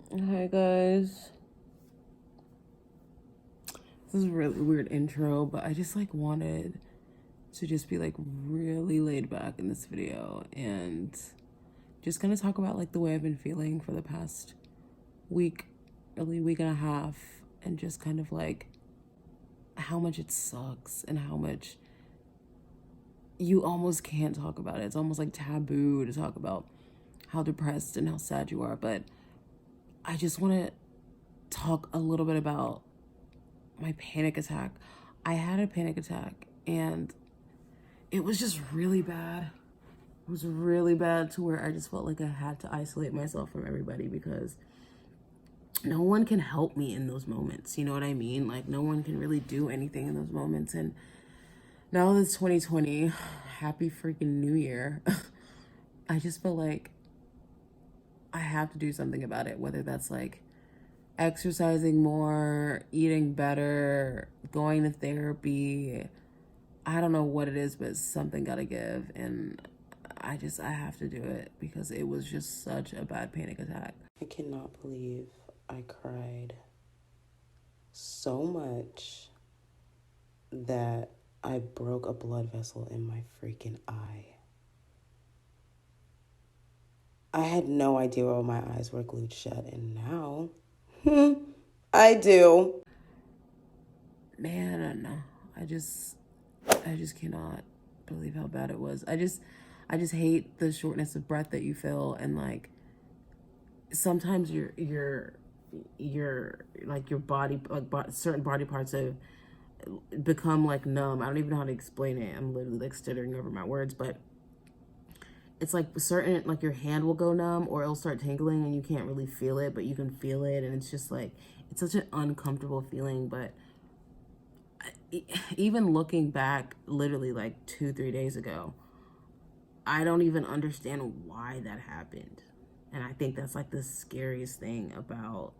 Hi guys. This is a really weird intro, but I just like wanted to just be like really laid back in this video and just kind of talk about like the way I've been feeling for the past week, really week and a half, and just kind of like how much it sucks and how much you almost can't talk about it. It's almost like taboo to talk about how depressed and how sad you are, but I just want to talk a little bit about my panic attack. I had a panic attack and it was just really bad. It was really bad to where I just felt like I had to isolate myself from everybody because no one can help me in those moments. You know what I mean? Like no one can really do anything in those moments. And now that it's 2020, happy freaking New Year. I just feel like I have to do something about it, whether that's like exercising more, eating better, going to therapy. I don't know what it is, but something gotta give. And I have to do it because it was just such a bad panic attack. I cannot believe I cried so much that I broke a blood vessel in my freaking eye. I had no idea why my eyes were glued shut, and now I do. Man, I just cannot believe how bad it was. I just hate the shortness of breath that you feel, and like sometimes your like your body, like certain body parts have become like numb. I don't even know how to explain it. I'm literally like stuttering over my words, but it's like certain, like your hand will go numb or it'll start tingling and you can't really feel it, but you can feel it, and it's just like it's such an uncomfortable feeling. But even looking back literally like 2-3 days ago, I don't even understand why that happened. And I think that's like the scariest thing about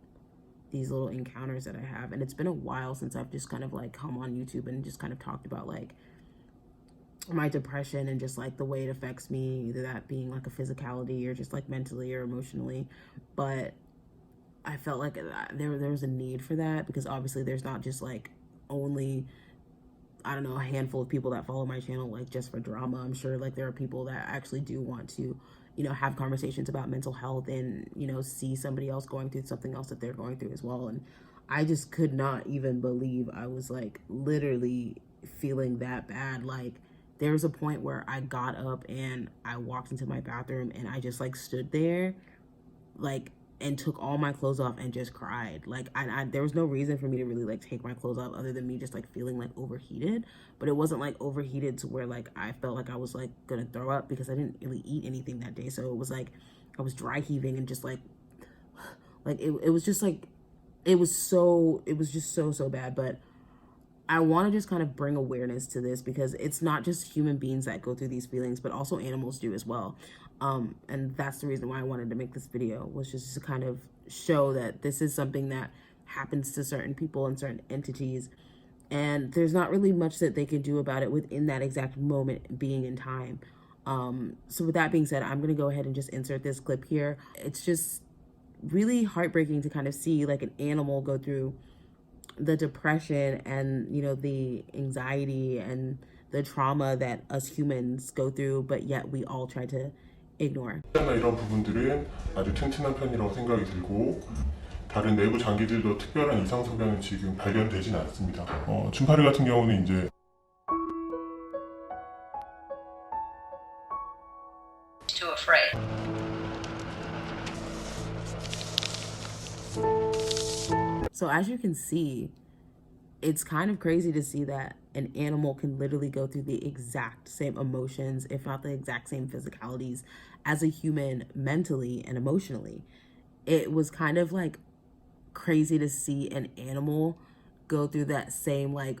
these little encounters that I have. And it's been a while since I've just kind of like come on YouTube and just kind of talked about like my depression and just like the way it affects me, either that being like a physicality or just like mentally or emotionally. But I felt like there was a need for that because obviously there's not just like only, I don't know, a handful of people that follow my channel like just for drama. I'm sure like there are people that actually do want to, you know, have conversations about mental health and, you know, see somebody else going through something else that they're going through as well. And I just could not even believe I was like literally feeling that bad. Like there was a point where I got up and I walked into my bathroom and I just like stood there like and took all my clothes off and just cried. Like I there was no reason for me to really like take my clothes off other than me just like feeling like overheated. But it wasn't like overheated to where like I felt like I was like gonna throw up because I didn't really eat anything that day. So it was like I was dry heaving and just like it was just like it was just so bad. But I want to just kind of bring awareness to this because it's not just human beings that go through these feelings, but also animals do as well. And that's the reason why I wanted to make this video, was just to kind of show that this is something that happens to certain people and certain entities. And there's not really much that they can do about it within that exact moment being in time. So with that being said, I'm going to go ahead and just insert this clip here. It's just really heartbreaking to kind of see like an animal go through the depression and, you know, the anxiety and the trauma that us humans go through, but yet we all try to ignore. 이런 부분들은 아주 튼튼한 편이라고 생각이 들고 다른 내부 장기들도 특별한 이상 소견은 지금 발견되진 않습니다. 준파리 같은 경우는 이제 too afraid. So as you can see, it's kind of crazy to see that an animal can literally go through the exact same emotions, if not the exact same physicalities as a human mentally and emotionally. It was kind of like crazy to see an animal go through that same like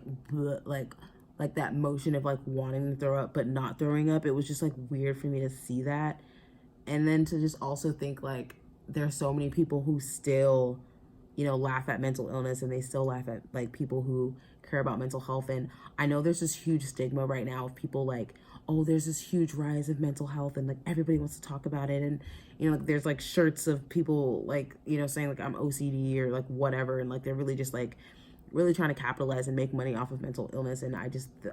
that motion of like wanting to throw up but not throwing up. It was just like weird for me to see that. And then to just also think like there's so many people who still, you know, laugh at mental illness, and they still laugh at like people who care about mental health. And I know there's this huge stigma right now of people like, oh, there's this huge rise of mental health and like everybody wants to talk about it. And, you know, like there's like shirts of people like, you know, saying like I'm OCD or like whatever. And like, they're really just like really trying to capitalize and make money off of mental illness. And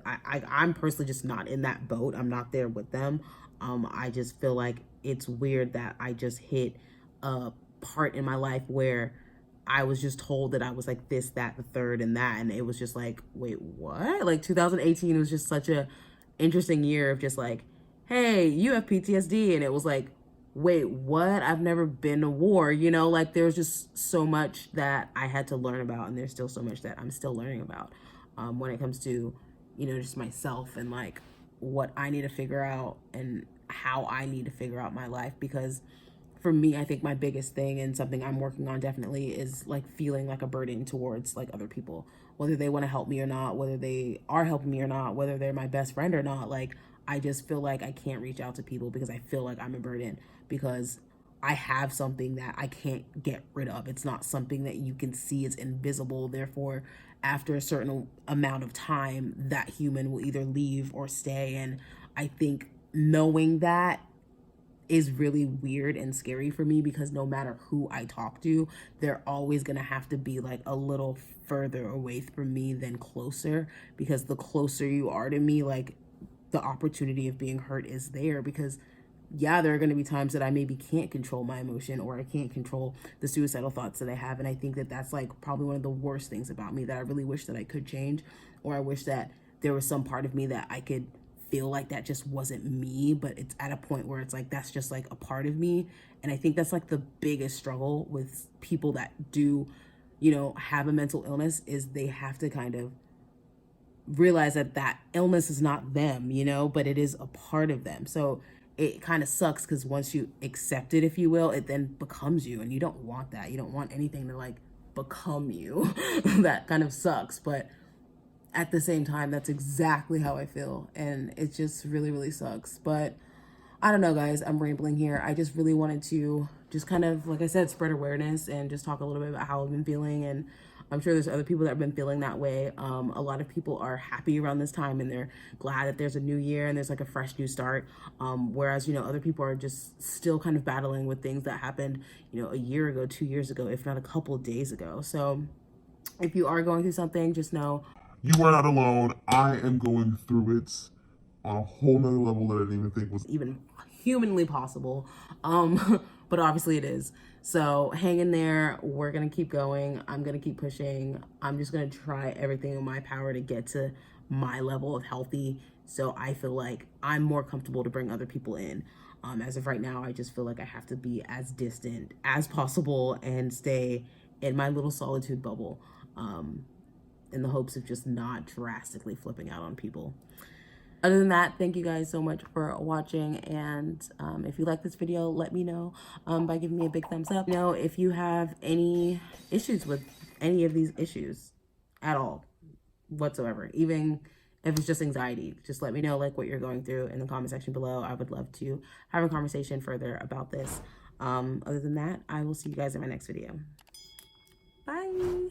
I'm personally just not in that boat. I'm not there with them. I just feel like it's weird that I just hit a part in my life where I was just told that I was like this, that, the third, and that. And it was just like, wait, what? Like 2018 was just such a interesting year of just like, hey, you have PTSD. And it was like, wait, what? I've never been to war, you know? Like there was just so much that I had to learn about. And there's still so much that I'm still learning about when it comes to, you know, just myself and like what I need to figure out and how I need to figure out my life. Because for me, I think my biggest thing and something I'm working on definitely is like feeling like a burden towards like other people, whether they want to help me or not, whether they are helping me or not, whether they're my best friend or not. Like, I just feel like I can't reach out to people because I feel like I'm a burden, because I have something that I can't get rid of. It's not something that you can see, it's invisible. Therefore, after a certain amount of time, that human will either leave or stay. And I think knowing that is really weird and scary for me, because no matter who I talk to, they're always gonna have to be like a little further away from me than closer, because the closer you are to me, like the opportunity of being hurt is there. Because yeah, there are going to be times that I maybe can't control my emotion, or I can't control the suicidal thoughts that I have. And I think that that's like probably one of the worst things about me that I really wish that I could change, or I wish that there was some part of me that I could feel like that just wasn't me, but it's at a point where it's like that's just like a part of me. And I think that's like the biggest struggle with people that do, you know, have a mental illness, is they have to kind of realize that that illness is not them, you know, but it is a part of them. So it kind of sucks, because once you accept it, if you will, it then becomes you, and you don't want that. You don't want anything to like become you. That kind of sucks, but at the same time, that's exactly how I feel, and it just really, really sucks. But I don't know, guys, I'm rambling here. I just really wanted to just kind of, like I said, spread awareness and just talk a little bit about how I've been feeling. And I'm sure there's other people that have been feeling that way. A lot of people are happy around this time, and they're glad that there's a new year and there's like a fresh new start. Whereas, you know, other people are just still kind of battling with things that happened, you know, a year ago, 2 years ago, if not a couple of days ago. So if you are going through something, just know You are not alone. I am going through it on a whole nother level that I didn't even think was even humanly possible. But obviously it is. So hang in there. We're going to keep going. I'm going to keep pushing. I'm just going to try everything in my power to get to my level of healthy, so I feel like I'm more comfortable to bring other people in. As of right now, I just feel like I have to be as distant as possible and stay in my little solitude bubble, in the hopes of just not drastically flipping out on people. Other than that, thank you guys so much for watching. And if you like this video, let me know by giving me a big thumbs up. You know, if you have any issues with any of these issues at all, whatsoever, even if it's just anxiety, just let me know like what you're going through in the comment section below. I would love to have a conversation further about this. Other than that, I will see you guys in my next video. Bye.